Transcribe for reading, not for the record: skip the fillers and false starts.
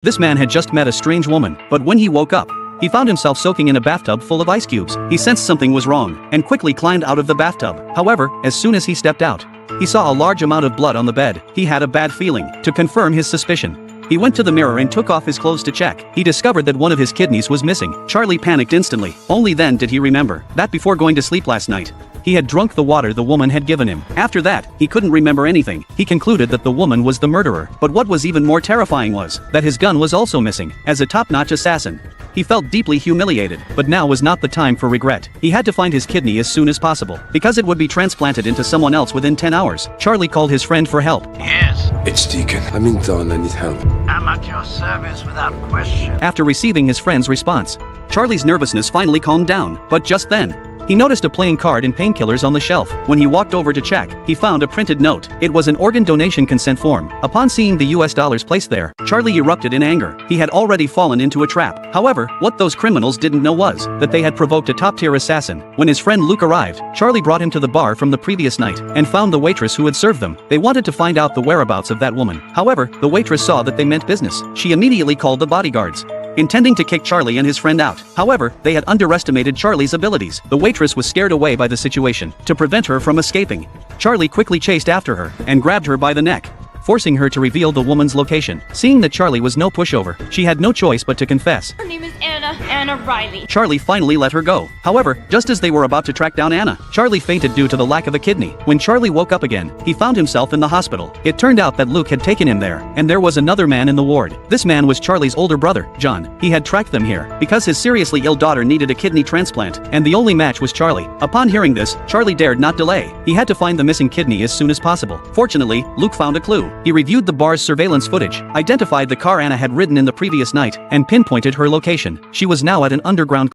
This man had just met a strange woman, but when he woke up, he found himself soaking in a bathtub full of ice cubes. He sensed something was wrong, and quickly climbed out of the bathtub. However, as soon as he stepped out, he saw a large amount of blood on the bed. He had a bad feeling. To confirm his suspicion, he went to the mirror and took off his clothes to check. He discovered that one of his kidneys was missing. Charlie panicked instantly. Only then did he remember that before going to sleep last night, he had drunk the water the woman had given him. After that, he couldn't remember anything. He concluded that the woman was the murderer. But what was even more terrifying was that his gun was also missing. As a top-notch assassin, he felt deeply humiliated, but now was not the time for regret. He had to find his kidney as soon as possible, because it would be transplanted into someone else within 10 hours. Charlie called his friend for help. Yes, It's Deacon. I'm in town. I need help. I'm at your service without question. After receiving his friend's response, Charlie's nervousness finally calmed down, but just then, he noticed a playing card and painkillers on the shelf. When he walked over to check, he found a printed note. It was an organ donation consent form. Upon seeing the US dollars placed there, Charlie erupted in anger. He had already fallen into a trap. However, what those criminals didn't know was that they had provoked a top-tier assassin. When his friend Luke arrived, Charlie brought him to the bar from the previous night and found the waitress who had served them. They wanted to find out the whereabouts of that woman. However, the waitress saw that they meant business. She immediately called the bodyguards, intending to kick Charlie and his friend out. However, they had underestimated Charlie's abilities. The waitress was scared away by the situation. To prevent her from escaping, Charlie quickly chased after her and grabbed her by the neck, forcing her to reveal the woman's location. Seeing that Charlie was no pushover, she had no choice but to confess. Her name is Anna Riley. Charlie finally let her go. However, just as they were about to track down Anna, Charlie fainted due to the lack of a kidney. When Charlie woke up again, he found himself in the hospital. It turned out that Luke had taken him there, and there was another man in the ward. This man was Charlie's older brother, John. He had tracked them here because his seriously ill daughter needed a kidney transplant, and the only match was Charlie. Upon hearing this, Charlie dared not delay. He had to find the missing kidney as soon as possible. Fortunately, Luke found a clue. He reviewed the bar's surveillance footage, identified the car Anna had ridden in the previous night, and pinpointed her location. She was now at an underground